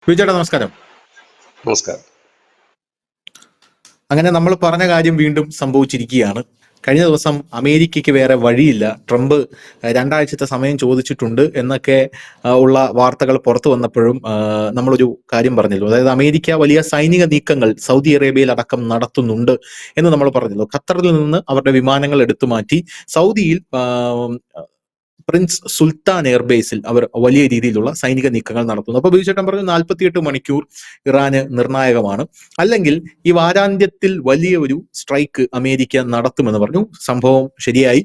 വിജയേട്ടാ നമസ്കാരം. നമസ്കാരം. അങ്ങനെ നമ്മൾ പറഞ്ഞ കാര്യം വീണ്ടും സംഭവിച്ചിരിക്കുകയാണ്. കഴിഞ്ഞ ദിവസം അമേരിക്കയ്ക്ക് വേറെ വഴിയില്ല. ട്രംപ് രണ്ടാഴ്ചത്തെ സമയം ചോദിച്ചിട്ടുണ്ട് എന്നൊക്കെ ഉള്ള വാർത്തകൾ പുറത്തു വന്നപ്പോഴും നമ്മളൊരു കാര്യം പറഞ്ഞല്ലോ. അതായത് അമേരിക്ക വലിയ സൈനിക നീക്കങ്ങൾ സൗദി അറേബ്യയിൽ അടക്കം നടത്തുന്നുണ്ട് എന്ന് നമ്മൾ പറഞ്ഞല്ലോ. ഖത്തറിൽ നിന്ന് അവരുടെ വിമാനങ്ങൾ എടുത്തു മാറ്റി സൗദിയിൽ പ്രിൻസ് സുൽത്താൻ എയർബേസിൽ അവർ വലിയ രീതിയിലുള്ള സൈനിക നീക്കങ്ങൾ നടത്തുന്നു. അപ്പൊ ബിജുചേട്ടൻ പറഞ്ഞു 48 മണിക്കൂർ ഇറാന് നിർണായകമാണ്, അല്ലെങ്കിൽ ഈ വാരാന്ത്യത്തിൽ വലിയ ഒരു സ്ട്രൈക്ക് അമേരിക്ക നടത്തുമെന്ന് പറഞ്ഞു. സംഭവം ശരിയായി.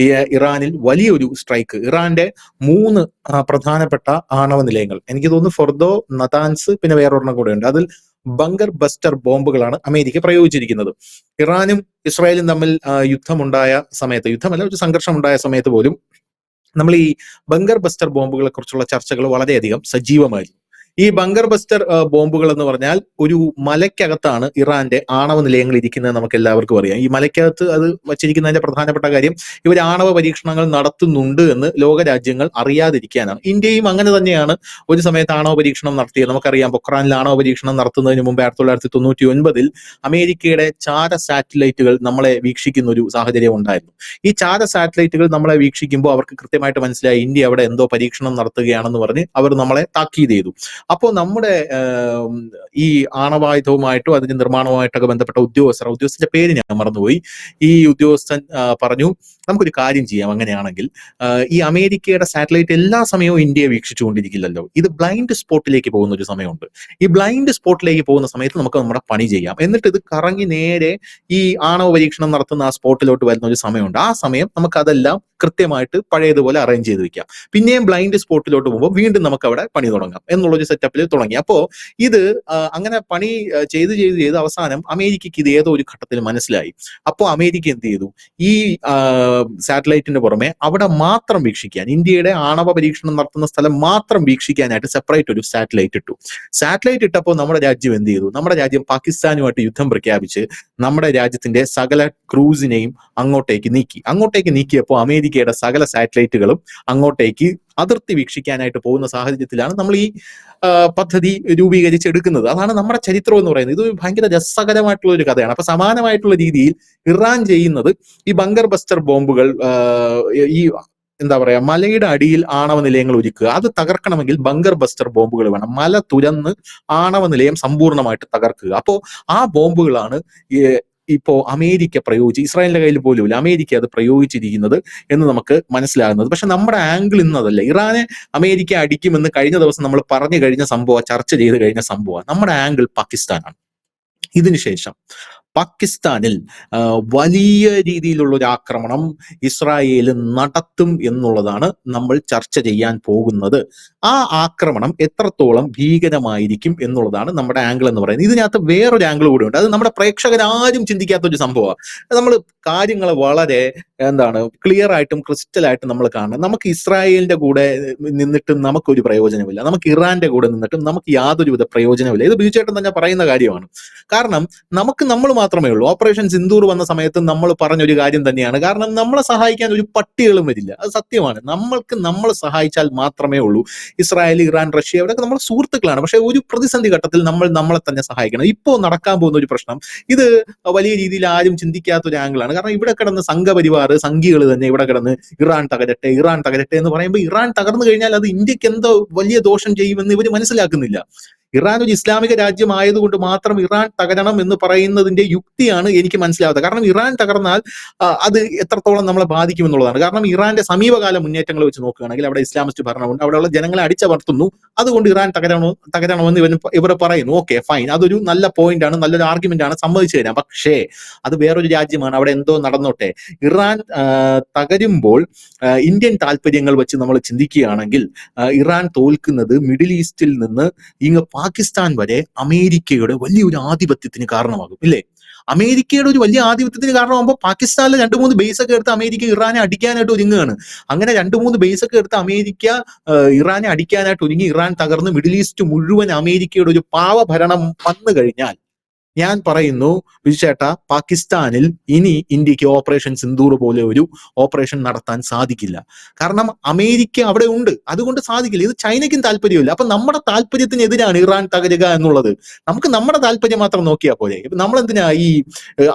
ഈ ഇറാനിൽ വലിയൊരു സ്ട്രൈക്ക്, ഇറാന്റെ 3 പ്രധാനപ്പെട്ട ആണവ നിലയങ്ങൾ, എനിക്ക് തോന്നുന്നു ഫൊർദോ, നതാൻസ്, പിന്നെ വേറൊരെണ്ണം കൂടെ ഉണ്ട്, അതിൽ ബങ്കർ ബസ്റ്റർ ബോംബുകളാണ് അമേരിക്ക പ്രയോഗിച്ചിരിക്കുന്നത്. ഇറാനും ഇസ്രായേലും തമ്മിൽ യുദ്ധമുണ്ടായ സമയത്ത്, യുദ്ധമല്ല ഒരു സംഘർഷം ഉണ്ടായ സമയത്ത് പോലും നമ്മൾ ഈ ബങ്കർ ബസ്റ്റർ ബോംബുകളെ കുറിച്ചുള്ള ചർച്ചകൾ വളരെയധികം സജീവമായിരുന്നു. ഈ ബങ്കർ ബസ്റ്റർ ബോംബുകൾ എന്ന് പറഞ്ഞാൽ ഒരു മലയ്ക്കകത്താണ് ഇറാന്റെ ആണവ നിലയങ്ങൾ ഇരിക്കുന്നത്. നമുക്ക് എല്ലാവർക്കും അറിയാം. ഈ മലയ്ക്കകത്ത് അത് വച്ചിരിക്കുന്നതിന്റെ പ്രധാനപ്പെട്ട കാര്യം ഇവർ ആണവ പരീക്ഷണങ്ങൾ നടത്തുന്നുണ്ട് എന്ന് ലോകരാജ്യങ്ങൾ അറിയാതിരിക്കാനാണ്. ഇന്ത്യയും അങ്ങനെ തന്നെയാണ് ഒരു സമയത്ത് ആണവ പരീക്ഷണം നടത്തിയത്. നമുക്കറിയാം, പൊക്രാനിൽ ആണവ പരീക്ഷണം നടത്തുന്നതിന് മുമ്പ് 1999 അമേരിക്കയുടെ ചാര സാറ്റലൈറ്റുകൾ നമ്മളെ വീക്ഷിക്കുന്ന ഒരു സാഹചര്യം ഉണ്ടായിരുന്നു. ഈ ചാര സാറ്റലൈറ്റുകൾ നമ്മളെ വീക്ഷിക്കുമ്പോൾ അവർക്ക് കൃത്യമായിട്ട് മനസ്സിലായി ഇന്ത്യ അവിടെ എന്തോ പരീക്ഷണം നടത്തുകയാണെന്ന് പറഞ്ഞ് അവർ നമ്മളെ താക്കീത് ചെയ്തു. അപ്പോൾ നമ്മുടെ ഈ ആണവായുധവുമായിട്ടും അതിന്റെ നിർമ്മാണവുമായിട്ടൊക്കെ ബന്ധപ്പെട്ട ഉദ്യോഗസ്ഥന്റെ പേര് ഞാൻ മറന്നുപോയി. ഈ ഉദ്യോഗസ്ഥൻ പറഞ്ഞു, നമുക്കൊരു കാര്യം ചെയ്യാം, അങ്ങനെയാണെങ്കിൽ ഈ അമേരിക്കയുടെ സാറ്റലൈറ്റ് എല്ലാ സമയവും ഇന്ത്യയെ വീക്ഷിച്ചുകൊണ്ടിരിക്കില്ലല്ലോ, ഇത് ബ്ലൈൻഡ് സ്പോട്ടിലേക്ക് പോകുന്ന ഒരു സമയമുണ്ട്. ഈ ബ്ലൈൻഡ് സ്പോട്ടിലേക്ക് പോകുന്ന സമയത്ത് നമുക്ക് നമ്മുടെ പണി ചെയ്യാം, എന്നിട്ട് ഇത് കറങ്ങി നേരെ ഈ ആണവ പരീക്ഷണം നടത്തുന്ന ആ സ്പോട്ടിലോട്ട് വരുന്ന ഒരു സമയമുണ്ട്. ആ സമയം നമുക്ക് അതെല്ലാം കൃത്യമായിട്ട് പഴയതുപോലെ അറേഞ്ച് ചെയ്ത് വെക്കാം. പിന്നെയും ബ്ലൈൻഡ് സ്പോട്ടിലോട്ട് പോകുമ്പോൾ വീണ്ടും നമുക്ക് അവിടെ പണി തുടങ്ങാം എന്നുള്ളൊരു സെറ്റപ്പിൽ തുടങ്ങി. അപ്പോ ഇത് അങ്ങനെ പണി ചെയ്ത് അവസാനം അമേരിക്കയ്ക്ക് ഇത് ഏതോ ഒരു ഘട്ടത്തിൽ മനസ്സിലായി. അപ്പോൾ അമേരിക്ക എന്ത് ചെയ്തു, ഈ സാറ്റലൈറ്റിന് പുറമെ അവിടെ മാത്രം വീക്ഷിക്കാൻ, ഇന്ത്യയുടെ ആണവ പരീക്ഷണം നടത്തുന്ന സ്ഥലം മാത്രം വീക്ഷിക്കാനായിട്ട് സെപ്പറേറ്റ് ഒരു സാറ്റലൈറ്റ് ഇട്ടു. സാറ്റലൈറ്റ് ഇട്ടപ്പോൾ നമ്മുടെ രാജ്യം എന്ത് ചെയ്തു, നമ്മുടെ രാജ്യം പാകിസ്ഥാനുമായിട്ട് യുദ്ധം പ്രഖ്യാപിച്ച് നമ്മുടെ രാജ്യത്തിന്റെ സകല ക്രൂസിനെയും അങ്ങോട്ടേക്ക് നീക്കിയപ്പോൾ അമേരിക്കയുടെ സകല സാറ്റലൈറ്റുകളും അങ്ങോട്ടേക്ക് അതിർത്തി വീക്ഷിക്കാനായിട്ട് പോകുന്ന സാഹചര്യത്തിലാണ് നമ്മൾ ഈ പദ്ധതി രൂപീകരിച്ചെടുക്കുന്നത്. അതാണ് നമ്മുടെ ചരിത്രം എന്ന് പറയുന്നത്. ഇത് ഭയങ്കര രസകരമായിട്ടുള്ള ഒരു കഥയാണ്. അപ്പൊ സമാനമായിട്ടുള്ള രീതിയിൽ ഇറാൻ ചെയ്യുന്നത് ഈ ബങ്കർ ബസ്റ്റർ ബോംബുകൾ, ഈ എന്താ പറയാ, മലയുടെ അടിയിൽ ആണവ നിലയങ്ങൾ ഒരുക്കുക, അത് തകർക്കണമെങ്കിൽ ബങ്കർ ബസ്റ്റർ ബോംബുകൾ വേണം. മല തുരന്ന് ആണവ നിലയം സമ്പൂർണ്ണമായിട്ട് തകർക്കുക. അപ്പോ ആ ബോംബുകളാണ് ഇപ്പോ അമേരിക്ക പ്രയോഗിച്ച്, ഇസ്രായേലിന്റെ കയ്യിൽ പോലുമില്ല, അമേരിക്ക അത് പ്രയോഗിച്ചിരിക്കുന്നത് എന്ന് നമുക്ക് മനസ്സിലാകുന്നത്. പക്ഷെ നമ്മുടെ ആംഗിൾ ഇന്നതല്ല. ഇറാനെ അമേരിക്ക അടിക്കുമെന്ന് കഴിഞ്ഞ ദിവസം നമ്മൾ പറഞ്ഞു കഴിഞ്ഞ സംഭവം, ചർച്ച ചെയ്ത് കഴിഞ്ഞ സംഭവം. നമ്മുടെ ആംഗിൾ പാകിസ്ഥാനാണ്. ഇതിനുശേഷം പാകിസ്ഥാനിൽ വലിയ രീതിയിലുള്ള ഒരു ആക്രമണം ഇസ്രായേൽ നടത്തും എന്നുള്ളതാണ് നമ്മൾ ചർച്ച ചെയ്യാൻ പോകുന്നത്. ആ ആക്രമണം എത്രത്തോളം ഭീകരമായിരിക്കും എന്നുള്ളതാണ് നമ്മുടെ ആംഗിൾ എന്ന് പറയുന്നത്. ഇതിനകത്ത് വേറൊരു ആംഗിൾ കൂടെ ഉണ്ട്. അത് നമ്മുടെ പ്രേക്ഷകരാരും ചിന്തിക്കാത്ത ഒരു സംഭവമാണ്. നമ്മൾ കാര്യങ്ങൾ വളരെ ക്ലിയർ ആയിട്ടും ക്രിസ്റ്റലായിട്ടും നമ്മൾ കാണണം. നമുക്ക് ഇസ്രായേലിന്റെ കൂടെ നിന്നിട്ടും നമുക്കൊരു പ്രയോജനമില്ല, നമുക്ക് ഇറാന്റെ കൂടെ നിന്നിട്ടും നമുക്ക് യാതൊരുവിധ പ്രയോജനമില്ല. ഇത് ബിജുചേട്ടൻ തന്നെ പറയുന്ന കാര്യമാണ്. കാരണം നമ്മൾ മാത്രമേ ഉള്ളൂ. ഓപ്പറേഷൻ സിന്ദൂർ വന്ന സമയത്ത് നമ്മൾ പറഞ്ഞൊരു കാര്യം തന്നെയാണ്. കാരണം നമ്മളെ സഹായിക്കാൻ ഒരു പട്ടികളും വരില്ല, അത് സത്യമാണ്. നമ്മളെ സഹായിച്ചാൽ മാത്രമേ ഉള്ളൂ. ഇസ്രായേൽ, ഇറാൻ, റഷ്യ, ഇവരൊക്കെ നമ്മുടെ സുഹൃത്തുക്കളാണ്. പക്ഷെ ഒരു പ്രതിസന്ധി ഘട്ടത്തിൽ നമ്മളെ തന്നെ സഹായിക്കണം. ഇപ്പോൾ നടക്കാൻ പോകുന്ന ഒരു പ്രശ്നം, ഇത് വലിയ രീതിയിൽ ആരും ചിന്തിക്കാത്ത ഒരു ആംഗിളാണ്. കാരണം ഇവിടെ കിടന്ന് സംഘപരിവാർ, സംഘികൾ തന്നെ ഇവിടെ കിടന്ന് ഇറാൻ തകരട്ടെ എന്ന് പറയുമ്പോൾ, ഇറാൻ തകർന്നു കഴിഞ്ഞാൽ അത് ഇന്ത്യക്ക് എന്തോ വലിയ ദോഷം ചെയ്യുമെന്ന് ഇവർ മനസ്സിലാക്കുന്നില്ല. ഇറാൻ ഒരു ഇസ്ലാമിക രാജ്യമായതുകൊണ്ട് മാത്രം ഇറാൻ തകരണം എന്ന് പറയുന്നതിന്റെ യുക്തിയാണ് എനിക്ക് മനസ്സിലാവാത്തത്. കാരണം ഇറാൻ തകർന്നാൽ അത് എത്രത്തോളം നമ്മളെ ബാധിക്കുമെന്നുള്ളതാണ്. കാരണം ഇറാന്റെ സമീപകാല മുന്നേറ്റങ്ങൾ വെച്ച് നോക്കുകയാണെങ്കിൽ അവിടെ ഇസ്ലാമിസ്റ്റ് ഭരണമുണ്ട്, അവിടെയുള്ള ജനങ്ങളെ അടിച്ചമർത്തുന്നു, അതുകൊണ്ട് ഇറാൻ തകരണമെന്ന് ഇവർ പറയുന്നു. ഓക്കെ, ഫൈൻ, അതൊരു നല്ല പോയിന്റ് ആണ്, നല്ലൊരു ആർഗ്യുമെന്റ് ആണ്, സമ്മതിച്ചു തരാം. പക്ഷേ അത് വേറൊരു രാജ്യമാണ്, അവിടെ എന്തോ നടന്നോട്ടെ. ഇറാൻ തകരുമ്പോൾ ഇന്ത്യൻ താല്പര്യങ്ങൾ വെച്ച് നമ്മൾ ചിന്തിക്കുകയാണെങ്കിൽ ഇറാൻ തോൽക്കുന്നത് മിഡിൽ ഈസ്റ്റിൽ നിന്ന് ഇങ്ങ് പാകിസ്ഥാൻ വരെ അമേരിക്കയുടെ വലിയൊരു ആധിപത്യത്തിന് കാരണമാകും, ഇല്ലേ? അമേരിക്കയുടെ ഒരു വലിയ ആധിപത്യത്തിന് കാരണമാകുമ്പോൾ പാകിസ്ഥാനിലെ 2-3 ബേസ് ഒക്കെ എടുത്ത് അമേരിക്ക ഇറാനെ അടിക്കാനായിട്ട് ഒരുങ്ങുകയാണ്. അങ്ങനെ 2-3 ബേസ് ഒക്കെ എടുത്ത് അമേരിക്ക ഇറാനെ അടിക്കാനായിട്ട് ഒരുങ്ങി, ഇറാൻ തകർന്ന് മിഡിൽ ഈസ്റ്റ് മുഴുവൻ അമേരിക്കയുടെ ഒരു പാവഭരണം വന്നു കഴിഞ്ഞാൽ ഞാൻ പറയുന്നു ബിജുചേട്ടാ, പാകിസ്ഥാനിൽ ഇനി ഇന്ത്യക്ക് ഓപ്പറേഷൻ സിന്ദൂർ പോലെ ഒരു ഓപ്പറേഷൻ നടത്താൻ സാധിക്കില്ല. കാരണം അമേരിക്ക അവിടെ ഉണ്ട്, അതുകൊണ്ട് സാധിക്കില്ല. ഇത് ചൈനയ്ക്കും താല്പര്യമില്ല. അപ്പൊ നമ്മുടെ താല്പര്യത്തിനെതിരാണ് ഇറാൻ തകരുക എന്നുള്ളത്. നമുക്ക് നമ്മുടെ താല്പര്യം മാത്രം നോക്കിയാൽ പോരെ. ഇപ്പൊ നമ്മളെന്തിനാ ഈ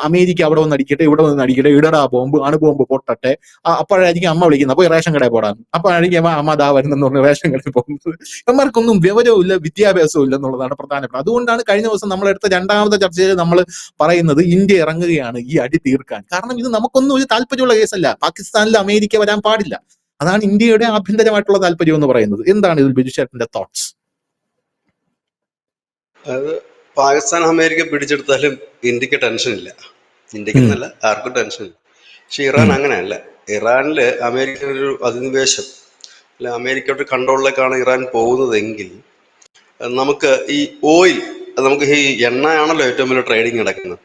അമേരിക്ക അവിടെ വന്ന് അടിക്കട്ടെ, ഇവിടെ വന്ന് അടിക്കട്ടെ, ഇടടാ ബോംബ്, അണുബോംബ് പൊട്ടട്ടെ, അപ്പോഴായിരിക്കും അമ്മ വിളിക്കുന്നത്, പോയി റേഷൻ കടയിൽ പോടാൻ. അപ്പോഴായിരിക്കും അമ്മ ദാ വരുന്നെന്ന് പറഞ്ഞ് റേഷൻ കടയിൽ പോകുന്നത്. ഇവന്മാർക്കൊന്നും വിവരവും ഇല്ല, വിദ്യാഭ്യാസവും ഇല്ല എന്നുള്ളതാണ് പ്രധാനപ്പെട്ടത്. അതുകൊണ്ടാണ് കഴിഞ്ഞ ദിവസം നമ്മളെടുത്ത രണ്ടാമത്തെ ചർച്ചയിൽ നമ്മൾ പറയുന്നത് ഇന്ത്യ ഇറങ്ങുകയാണ് ഈ അടി തീർക്കാൻ. കാരണം ഇത് നമുക്കൊന്നും ഒരു താല്പര്യമുള്ള കേസല്ല. പാകിസ്ഥാനിൽ അമേരിക്ക വരാൻ പാടില്ല. അതാണ് ഇന്ത്യയുടെ ആഭ്യന്തരമായിട്ടുള്ള താല്പര്യം എന്ന് പറയുന്നത്. എന്താണ് ഇതിൽ ബിജുചേട്ടന്റെ തോട്ട്സ്? അത് പാകിസ്ഥാൻ അമേരിക്ക പിടിച്ചെടുത്താലും ഇന്ത്യക്ക് ടെൻഷൻ ഇല്ല. ഇന്ത്യക്ക് എന്നല്ല, ആർക്കും ടെൻഷൻ ഇല്ല. പക്ഷെ ഇറാൻ അങ്ങനെയല്ല. ഇറാനില് അമേരിക്ക ഒരു അധിനിവേശം അല്ല, അമേരിക്കയുടെ കൺട്രോളിലേക്കാണ് ഇറാൻ പോകുന്നതെങ്കിൽ നമുക്ക് ഈ ഓയിൽ, നമുക്ക് ഈ എണ്ണയാണല്ലോ ഏറ്റവും വലിയ ട്രേഡിങ് നടക്കുന്നത്.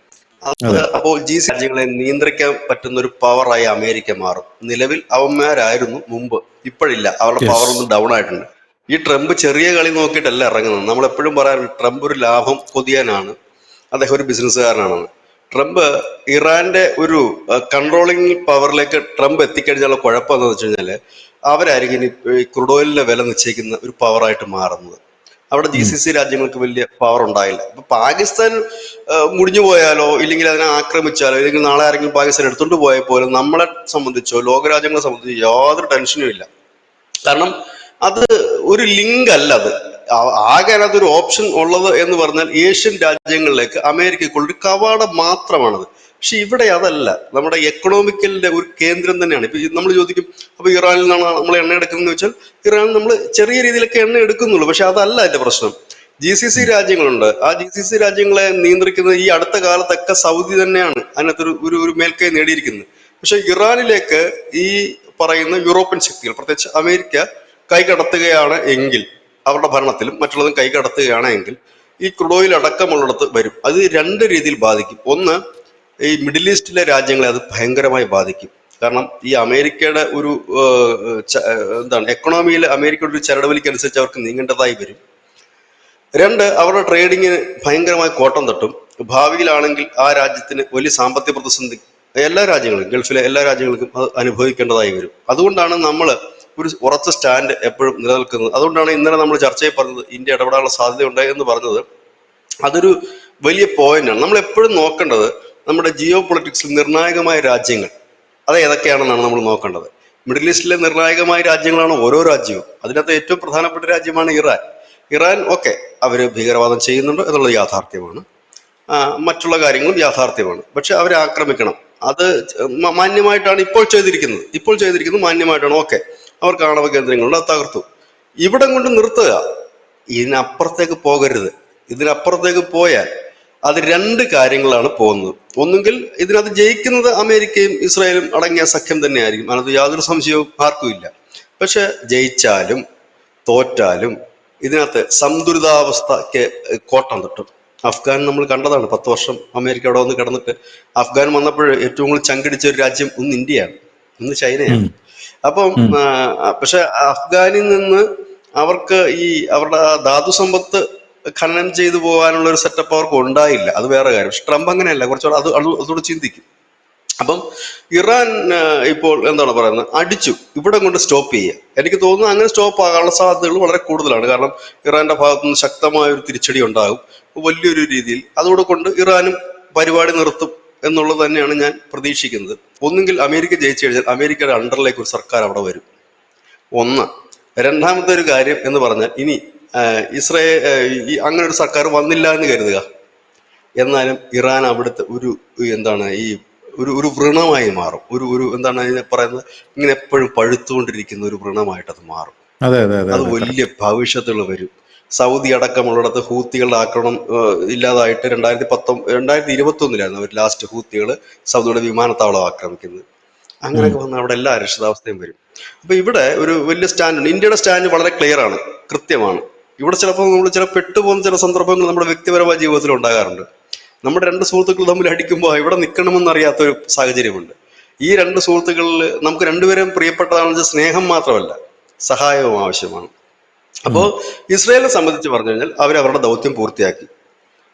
അപ്പോൾ G7 രാജ്യങ്ങളെ നിയന്ത്രിക്കാൻ പറ്റുന്ന ഒരു പവറായി അമേരിക്ക മാറും. നിലവിൽ അവന്മാരായിരുന്നു മുമ്പ്, ഇപ്പോഴില്ല. അവരുടെ പവർ ഒന്ന് ഡൗൺ ആയിട്ടുണ്ട്. ഈ ട്രംപ് ചെറിയ കളി നോക്കിയിട്ടല്ല ഇറങ്ങുന്നത്. നമ്മളെപ്പോഴും പറയാറുണ്ട് ട്രംപ് ഒരു ലാഭം കൊതിയാനാണ്, അദ്ദേഹം ഒരു ബിസിനസ്സുകാരനാണെന്ന്. ട്രംപ് ഇറാന്റെ ഒരു കൺട്രോളിങ് പവറിലേക്ക് ട്രംപ് എത്തിക്കഴിഞ്ഞാലുള്ള കുഴപ്പം എന്താണെന്ന് വെച്ച് കഴിഞ്ഞാൽ അവരായിരിക്കും ഈ ക്രൂഡ് ഓയിലിന്റെ വില നിശ്ചയിക്കുന്ന ഒരു പവറായിട്ട് മാറുന്നത്. അവിടെ GCC രാജ്യങ്ങൾക്ക് വലിയ പവർ ഉണ്ടായില്ല. ഇപ്പൊ പാകിസ്ഥാൻ മുടിഞ്ഞു പോയാലോ, ഇല്ലെങ്കിൽ അതിനെ ആക്രമിച്ചാലോ, ഇല്ലെങ്കിൽ നാളെ ആരെങ്കിലും പാകിസ്ഥാൻ എടുത്തുകൊണ്ട് പോയാൽ പോലും നമ്മളെ സംബന്ധിച്ചോ ലോകരാജ്യങ്ങളെ സംബന്ധിച്ചോ യാതൊരു ടെൻഷനും ഇല്ല. കാരണം അത് ഒരു ലിങ്ക് അല്ല. അത് ആകെ അതൊരു ഓപ്ഷൻ ഉള്ളത് എന്ന് പറഞ്ഞാൽ ഏഷ്യൻ രാജ്യങ്ങളിലേക്ക് അമേരിക്കക്കുള്ളൊരു കവാടം മാത്രമാണത്. പക്ഷെ ഇവിടെ അതല്ല. നമ്മുടെ എക്കണോമിക്കലിന്റെ ഒരു കേന്ദ്രം തന്നെയാണ്. ഇപ്പൊ നമ്മൾ ചോദിക്കും, അപ്പൊ ഇറാനിൽ നിന്നാണ് നമ്മൾ എണ്ണ എടുക്കുന്നതെന്ന് വെച്ചാൽ ഇറാനിൽ നമ്മൾ ചെറിയ രീതിയിലൊക്കെ എണ്ണ എടുക്കുന്നുള്ളൂ. പക്ഷെ അതല്ല അതിന്റെ പ്രശ്നം. GCC രാജ്യങ്ങളുണ്ട്. ആ GCC രാജ്യങ്ങളെ നിയന്ത്രിക്കുന്നത് ഈ അടുത്ത കാലത്തൊക്കെ സൗദി തന്നെയാണ് അതിനകത്തൊരു ഒരു ഒരു മേൽക്കൈ നേടിയിരിക്കുന്നത്. പക്ഷെ ഇറാനിലേക്ക് ഈ പറയുന്ന യൂറോപ്യൻ ശക്തികൾ, പ്രത്യേകിച്ച് അമേരിക്ക കൈകടത്തുകയാണ് എങ്കിൽ, അവരുടെ ഭരണത്തിലും മറ്റുള്ളതും കൈകടത്തുകയാണ് എങ്കിൽ ഈ ക്രൂഡ് ഓയിൽ അടക്കമുള്ളിടത്ത് വരും. അത് രണ്ട് രീതിയിൽ ബാധിക്കും. ഒന്ന്, ഈ മിഡിൽ ഈസ്റ്റിലെ രാജ്യങ്ങളെ അത് ഭയങ്കരമായി ബാധിക്കും. കാരണം ഈ അമേരിക്കയുടെ ഒരു എന്താണ് എക്കണോമിയിൽ അമേരിക്കയുടെ ഒരു ചരടുവലിക്കനുസരിച്ച് അവർക്ക് നീങ്ങേണ്ടതായി വരും. രണ്ട്, അവരുടെ ട്രേഡിങ്ങിന് ഭയങ്കരമായി കോട്ടം തട്ടും. ഭാവിയിലാണെങ്കിൽ ആ രാജ്യത്തിന് വലിയ സാമ്പത്തിക പ്രതിസന്ധി എല്ലാ രാജ്യങ്ങളും, ഗൾഫിലെ എല്ലാ രാജ്യങ്ങൾക്കും അത് അനുഭവിക്കേണ്ടതായി വരും. അതുകൊണ്ടാണ് നമ്മൾ ഒരു ഉറച്ച സ്റ്റാൻഡ് എപ്പോഴും നിലനിൽക്കുന്നത്. അതുകൊണ്ടാണ് ഇന്നലെ നമ്മൾ ചർച്ചയിൽ പറഞ്ഞത് ഇന്ത്യ ഇടപെടാനുള്ള സാധ്യതയുണ്ട് എന്ന് പറഞ്ഞത്. അതൊരു വലിയ പോയിന്റാണ്. നമ്മൾ എപ്പോഴും നോക്കേണ്ടത് നമ്മുടെ ജിയോ പൊളിറ്റിക്സിൽ നിർണായകമായ രാജ്യങ്ങൾ അത് ഏതൊക്കെയാണെന്നാണ് നമ്മൾ നോക്കേണ്ടത്. മിഡിൽ ഈസ്റ്റിലെ നിർണായകമായ രാജ്യങ്ങളാണ് ഓരോ രാജ്യവും. അതിനകത്ത് ഏറ്റവും പ്രധാനപ്പെട്ട രാജ്യമാണ് ഇറാൻ. ഇറാൻ ഓക്കെ, അവര് ഭീകരവാദം ചെയ്യുന്നുണ്ട് എന്നുള്ളത് യാഥാർത്ഥ്യമാണ്. മറ്റുള്ള കാര്യങ്ങളും യാഥാർത്ഥ്യമാണ്. പക്ഷെ അവരെ ആക്രമിക്കണം, അത് മാന്യമായിട്ടാണ് ഇപ്പോൾ ചെയ്തിരിക്കുന്നത് മാന്യമായിട്ടാണ്. ഓക്കെ, അവർക്ക് ആണവ കേന്ദ്രങ്ങളുണ്ട്, അത് തകർത്തു. ഇവിടം കൊണ്ട് നിർത്തുക, ഇതിനപ്പുറത്തേക്ക് പോകരുത്. ഇതിനപ്പുറത്തേക്ക് പോയാൽ അത് രണ്ട് കാര്യങ്ങളാണ് പോകുന്നത്. ഒന്നുകിൽ ഇതിനകത്ത് ജയിക്കുന്നത് അമേരിക്കയും ഇസ്രായേലും അടങ്ങിയ സഖ്യം തന്നെയായിരിക്കും, അതിനകത്ത് യാതൊരു സംശയവും ആർക്കും ഇല്ല. പക്ഷെ ജയിച്ചാലും തോറ്റാലും ഇതിനകത്ത് സന്തുലിതാവസ്ഥയ്ക്ക് കോട്ടം തട്ടും. അഫ്ഗാൻ നമ്മൾ കണ്ടതാണ്. 10 വർഷം അമേരിക്ക അവിടെ വന്ന് കിടന്നിട്ട് അഫ്ഗാൻ വന്നപ്പോൾ ഏറ്റവും കൂടുതൽ ചങ്കടിച്ച ഒരു രാജ്യം ഒന്ന് ഇന്ത്യയാണ്, ഒന്ന് ചൈനയാണ്. അപ്പം പക്ഷെ അഫ്ഗാനിൽ നിന്ന് അവർക്ക് ഈ അവരുടെ ധാതു സമ്പത്ത് ഖനനം ചെയ്തു പോകാനുള്ള ഒരു സെറ്റപ്പ് അവർക്ക് ഉണ്ടായില്ല. അത് വേറെ കാര്യം. പക്ഷെ ട്രംപ് അങ്ങനെയല്ല, കുറച്ചുകൂടെ അതോട് ചിന്തിക്കും. അപ്പം ഇറാൻ ഇപ്പോൾ എന്താണ് പറയുന്നത്, അടിച്ചു, ഇവിടെ കൊണ്ട് സ്റ്റോപ്പ് ചെയ്യുക. എനിക്ക് തോന്നുന്നു അങ്ങനെ സ്റ്റോപ്പ് ആകാനുള്ള സാധ്യതകൾ വളരെ കൂടുതലാണ്. കാരണം ഇറാന്റെ ഭാഗത്തു നിന്ന് ശക്തമായ ഒരു തിരിച്ചടി ഉണ്ടാകും വലിയൊരു രീതിയിൽ. അതോടെ കൊണ്ട് ഇറാനും പരിപാടി നിർത്തും എന്നുള്ളത് തന്നെയാണ് ഞാൻ പ്രതീക്ഷിക്കുന്നത്. ഒന്നുകിൽ അമേരിക്ക ജയിച്ചു കഴിഞ്ഞാൽ അമേരിക്കയുടെ അണ്ടറിലേക്ക് ഒരു സർക്കാർ അവിടെ വരും, ഒന്ന്. രണ്ടാമത്തെ ഒരു കാര്യം എന്ന് പറഞ്ഞാൽ, ഇനി അങ്ങനെ ഒരു സർക്കാർ വന്നില്ല എന്ന് കരുതുക, എന്നാലും ഇറാൻ അവിടുത്തെ ഒരു എന്താണ് ഈ ഒരു വ്രണമായി മാറും. ഒരു എന്താണ് അതിനെ പറയുന്നത്, ഇങ്ങനെ എപ്പോഴും പഴുത്തുകൊണ്ടിരിക്കുന്ന ഒരു വ്രണമായിട്ട് അത് മാറും. അത് വലിയ ഭവിഷ്യത്തുകൾ വരും. സൗദി അടക്കമുള്ളിടത്ത് ഹൂത്തികളുടെ ആക്രമണം ഇല്ലാതായിട്ട് 2021 അവർ ലാസ്റ്റ് ഹൂത്തികൾ സൗദിയുടെ വിമാനത്താവളം ആക്രമിക്കുന്നത്. അങ്ങനെയൊക്കെ വന്നാൽ അവിടെ എല്ലാ അരക്ഷിതാവസ്ഥയും വരും. അപ്പൊ ഇവിടെ ഒരു വലിയ സ്റ്റാൻഡുണ്ട്. ഇന്ത്യയുടെ സ്റ്റാൻഡ് വളരെ ക്ലിയർ ആണ്, കൃത്യമാണ്. ഇവിടെ ചിലപ്പോൾ നമ്മൾ പെട്ടുപോകുന്ന ചില സന്ദർഭങ്ങൾ നമ്മുടെ വ്യക്തിപരമായ ജീവിതത്തിൽ ഉണ്ടാകാറുണ്ട്. നമ്മുടെ രണ്ട് സുഹൃത്തുക്കൾ തമ്മിൽ അടിക്കുമ്പോൾ ഇവിടെ നിൽക്കണമെന്നറിയാത്തൊരു സാഹചര്യമുണ്ട്. ഈ രണ്ട് സുഹൃത്തുക്കളിൽ നമുക്ക് രണ്ടുപേരും പ്രിയപ്പെട്ടതാണെന്ന് വെച്ചാൽ സ്നേഹം മാത്രമല്ല, സഹായവും ആവശ്യമാണ്. അപ്പോൾ ഇസ്രായേലിനെ സംബന്ധിച്ച് പറഞ്ഞു കഴിഞ്ഞാൽ അവരവരുടെ ദൗത്യം പൂർത്തിയാക്കി.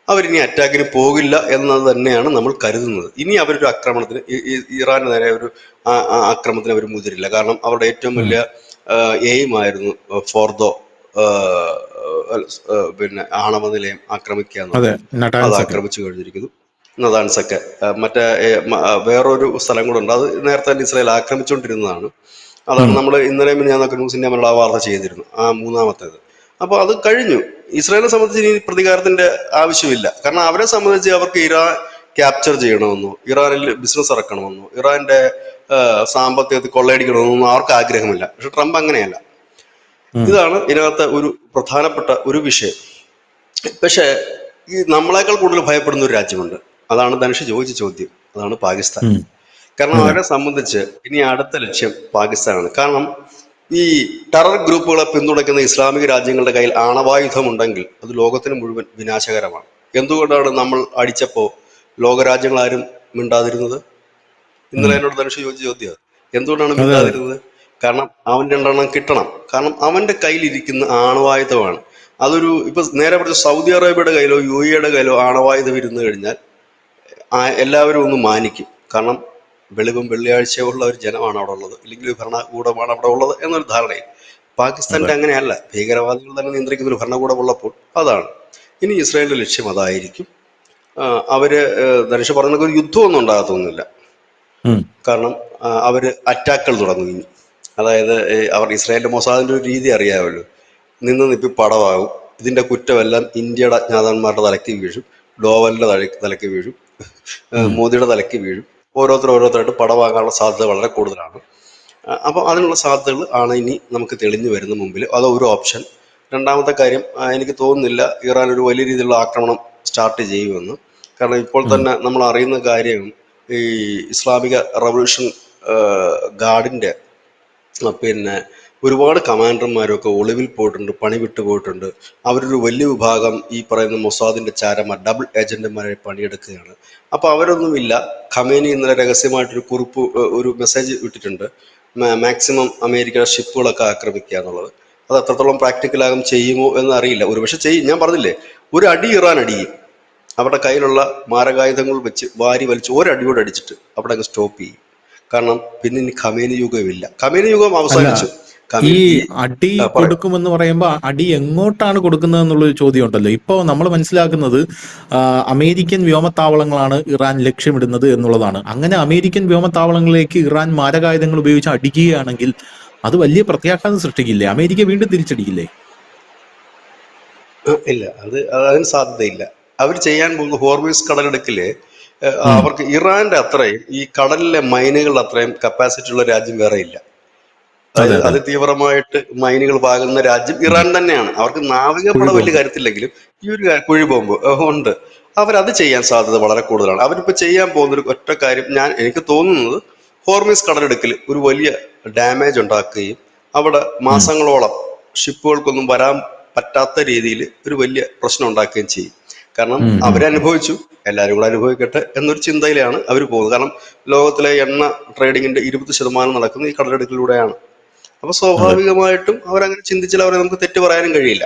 അവരിനി അറ്റാക്കിന് പോകില്ല എന്നത് തന്നെയാണ് നമ്മൾ കരുതുന്നത്. ഇനി അവരൊരു ആക്രമണത്തിന് ഇറാന് നേരെ ഒരു ആക്രമണത്തിന് അവർ മുതിരില്ല. കാരണം അവരുടെ ഏറ്റവും ഉം. വലിയ എയിം ആയിരുന്നു ഫോർദോ പിന്നെ ആണവ നിലയം ആക്രമിക്കുക അതെ, എന്നുള്ളത്. അത് നടാൻസ് ഒക്കെ. ആക്രമിച്ചു കഴിഞ്ഞിരിക്കുന്നു. നദാൻസൊക്കെ മറ്റേ വേറൊരു സ്ഥലം കൂടെ ഉണ്ട്, അത് നേരത്തെ തന്നെ ഇസ്രായേൽ ആക്രമിച്ചുകൊണ്ടിരുന്നതാണ്. അതാണ് ഉം. നമ്മൾ ഇന്നലെ ഞാനൊക്കെ ന്യൂസ് ഇന്ത്യ മലയാളം വാർത്ത ചെയ്തിരുന്നു, ആ മൂന്നാമത്തേത്. അപ്പോൾ അത് കഴിഞ്ഞു. ഇസ്രായേലിനെ സംബന്ധിച്ച് ഇനി പ്രതികാരത്തിന്റെ ആവശ്യമില്ല. കാരണം അവരെ സംബന്ധിച്ച് അവർക്ക് ഇറാൻ ക്യാപ്ചർ ചെയ്യണമെന്നോ, ഇറാനിൽ ബിസിനസ് ഇറക്കണമെന്നോ, ഇറാന്റെ സാമ്പത്തികത്തിൽ കൊള്ളയടിക്കണമെന്നോ അവർക്ക് ആഗ്രഹമില്ല. പക്ഷെ ട്രംപ് അങ്ങനെയല്ല. ഉം. ഇതാണ് ഇതിനകത്ത് ഒരു പ്രധാനപ്പെട്ട ഒരു വിഷയം. പക്ഷേ ഈ നമ്മളെക്കാൾ കൂടുതൽ ഭയപ്പെടുന്ന ഒരു രാജ്യമുണ്ട്. അതാണ് ധനുഷ് ചോദിച്ച ചോദ്യം. അതാണ് പാകിസ്ഥാൻ. ഉം. കാരണം അതെ. അവരെ സംബന്ധിച്ച് ഇനി അടുത്ത ലക്ഷ്യം പാകിസ്ഥാനാണ്. കാരണം ഈ ടെറർ ഗ്രൂപ്പുകളെ പിന്തുണയ്ക്കുന്ന ഇസ്ലാമിക രാജ്യങ്ങളുടെ കയ്യിൽ ആണവായുധമുണ്ടെങ്കിൽ അത് ലോകത്തിന് മുഴുവൻ വിനാശകരമാണ്. എന്തുകൊണ്ടാണ് നമ്മൾ അടിച്ചപ്പോൾ ലോകരാജ്യങ്ങളാരും മിണ്ടാതിരുന്നത്? ഇന്നലെ ഉം. എന്നോട് ധനുഷ് ചോദിച്ച ചോദ്യം അത്. എന്തുകൊണ്ടാണ് അതെ, അതെ. മിണ്ടാതിരുന്നത്? കാരണം അവൻ രണ്ടെണ്ണം കിട്ടണം. കാരണം അവന്റെ കയ്യിലിരിക്കുന്ന ആണവായുധമാണ്. അതൊരു ഇപ്പൊ നേരെ പറഞ്ഞ സൗദി അറേബ്യയുടെ കയ്യിലോ യു എയുടെ കയ്യിലോ ആണവായുധം ഇരുന്ന് കഴിഞ്ഞാൽ എല്ലാവരും ഒന്ന് മാനിക്കും. കാരണം വെളിവും വെള്ളിയാഴ്ചയുള്ള ഒരു ജനമാണ് അവിടെ ഉള്ളത്, ഇല്ലെങ്കിൽ ഒരു ഭരണകൂടമാണ് അവിടെ ഉള്ളത് എന്നൊരു ധാരണയിൽ. അതെ. പാകിസ്ഥാന്റെ അങ്ങനെയല്ല. ഭീകരവാദികൾ തന്നെ നിയന്ത്രിക്കുന്ന ഒരു ഭരണകൂടം ഉള്ളപ്പോൾ അതാണ്. ഇനി ഇസ്രായേലിന്റെ ലക്ഷ്യം അതായിരിക്കും. അവര് ധനുഷ് പറഞ്ഞ ഒരു യുദ്ധമൊന്നും ഉണ്ടാകത്തൊന്നുമില്ല. ഉം. കാരണം അവര് അറ്റാക്കുകൾ തുടങ്ങും ഇനി. അതായത് അവർ ഇസ്രായേലിന്റെ മൊസാദിന്റെ ഒരു രീതി അറിയാമല്ലോ. നിന്ന് നിപ്പി പടവാകും. ഇതിന്റെ കുറ്റമെല്ലാം ഇന്ത്യയുടെ അജ്ഞാതന്മാരുടെ തലയ്ക്ക് വീഴും, ഡോവലിന്റെ തലയ്ക്ക് വീഴും, ഉം. മോദിയുടെ തലയ്ക്ക് വീഴും. ഓരോരുത്തരായിട്ട് പടവാകാനുള്ള സാധ്യത വളരെ കൂടുതലാണ്. അപ്പോൾ അതിനുള്ള സാധ്യതകൾ ആണ് ഇനി നമുക്ക് തെളിഞ്ഞു വരുന്ന മുമ്പിൽ. അത് ഒരു ഓപ്ഷൻ. രണ്ടാമത്തെ കാര്യം, എനിക്ക് തോന്നുന്നില്ല ഇറാൻ ഒരു വലിയ രീതിയിലുള്ള ആക്രമണം സ്റ്റാർട്ട് ചെയ്യുമെന്ന്. കാരണം ഇപ്പോൾ ഉം. തന്നെ നമ്മൾ അറിയുന്ന കാര്യം, ഈ ഇസ്ലാമിക റവല്യൂഷൻ ഗാർഡിന്റെ പിന്നെ ഒരുപാട് കമാൻഡർമാരൊക്കെ ഒളിവിൽ പോയിട്ടുണ്ട്, പണി വിട്ടു പോയിട്ടുണ്ട്. അവരൊരു വലിയ വിഭാഗം ഈ പറയുന്ന മൊസാദിന്റെ ചാരന്മാർ, ഡബിൾ ഏജന്റുമാരെ പണിയെടുക്കുകയാണ്. അപ്പോൾ അവരൊന്നുമില്ല. ഖമേനി ഇന്നലെ രഹസ്യമായിട്ടൊരു കുറിപ്പ്, ഒരു മെസ്സേജ് വിട്ടിട്ടുണ്ട്, മാക്സിമം അമേരിക്കയുടെ ഷിപ്പുകളൊക്കെ ആക്രമിക്കുക എന്നുള്ളത്. അത് എത്രത്തോളം പ്രാക്ടിക്കലാകും, ചെയ്യുമോ എന്ന് അറിയില്ല. ഒരുപക്ഷെ ചെയ്യും. ഞാൻ പറഞ്ഞില്ലേ, ഒരു അടി ഇറാൻ അടിയും. അവരുടെ കയ്യിലുള്ള മാരകായുധങ്ങൾ വെച്ച് വാരി വലിച്ച് ഒരടിയോട് അടിച്ചിട്ട് അവിടെ അങ്ങ് സ്റ്റോപ്പ് ചെയ്യും. കാരണം പിന്നെ ഇനി ഖമേനി യുഗമില്ല. ഖമേനി യുഗം അല്ല, അവസാനിച്ചു. ഈ ഖമേനി അടി പറയൂ. കൊടുക്കുമെന്ന് പറയുമ്പോൾ അടി എങ്ങോട്ടാണ് കൊടുക്കുന്നത് എന്നുള്ളൊരു ചോദ്യം ഉണ്ടല്ലോ. ഇപ്പോൾ നമ്മൾ മനസ്സിലാക്കുന്നത് ആ, അമേരിക്കൻ വ്യോമത്താവളങ്ങളാണ് ഇറാൻ ലക്ഷ്യമിടുന്നത് എന്നുള്ളതാണ്. അങ്ങനെ അമേരിക്കൻ വ്യോമത്താവളങ്ങളിലേക്ക് ഇറാൻ മാരകായുധങ്ങൾ ഉപയോഗിച്ച് അടിക്കുകയാണെങ്കിൽ അത് വലിയ പ്രത്യാഘാതം സൃഷ്ടിക്കില്ലേ? അമേരിക്ക വീണ്ടും തിരിച്ചടിക്കില്ലേ? ഇല്ല, അതിന് സാധ്യതയില്ല. അവർ ചെയ്യാൻ പോകുന്ന ഹോർമൂസ് കടലിടുക്കില് ഉം. അവർക്ക് ഇറാന്റെ അത്രയും ഈ കടലിലെ മൈനുകളുടെ അത്രയും കപ്പാസിറ്റി ഉള്ള രാജ്യം വേറെ ഇല്ല. അതെ, അതായത് അതെ. അതിതീവ്രമായിട്ട് മൈനുകൾ പാകുന്ന രാജ്യം ഉം. ഇറാൻ തന്നെയാണ്. അവർക്ക് നാവികപ്പട വലിയ കുഴിബോംബ്. കരുത്തില്ലെങ്കിലും ഈ ഒരു കുഴിബോംബ് ഉണ്ട്. അവരത് ചെയ്യാൻ സാധ്യത വളരെ കൂടുതലാണ്. അവരിപ്പോൾ ചെയ്യാൻ പോകുന്നൊരു ഒറ്റ കാര്യം, എനിക്ക് തോന്നുന്നത് ഹോർമൂസ് കടലിടുക്കിൽ ഒരു വലിയ ഡാമേജ് ഉണ്ടാക്കുകയും അവിടെ ഉം. മാസങ്ങളോളം ഷിപ്പുകൾക്കൊന്നും വരാൻ പറ്റാത്ത രീതിയിൽ ഒരു വലിയ പ്രശ്നം ഉണ്ടാക്കുകയും ചെയ്യും. കാരണം ഉം. ഉം. അവരനുഭവിച്ചു, എല്ലാവരും കൂടെ അനുഭവിക്കട്ടെ എന്നൊരു ചിന്തയിലാണ് അവർ പോകുന്നത്. കാരണം ലോകത്തിലെ എണ്ണ ട്രേഡിങ്ങിന്റെ 20% നടക്കുന്നത് ഈ കടലിടുക്കിലൂടെയാണ്. അപ്പൊ അതെ. സ്വാഭാവികമായിട്ടും അവരങ്ങനെ ചിന്തിച്ചാൽ അവരെ നമുക്ക് തെറ്റ് പറയാനും കഴിയില്ല.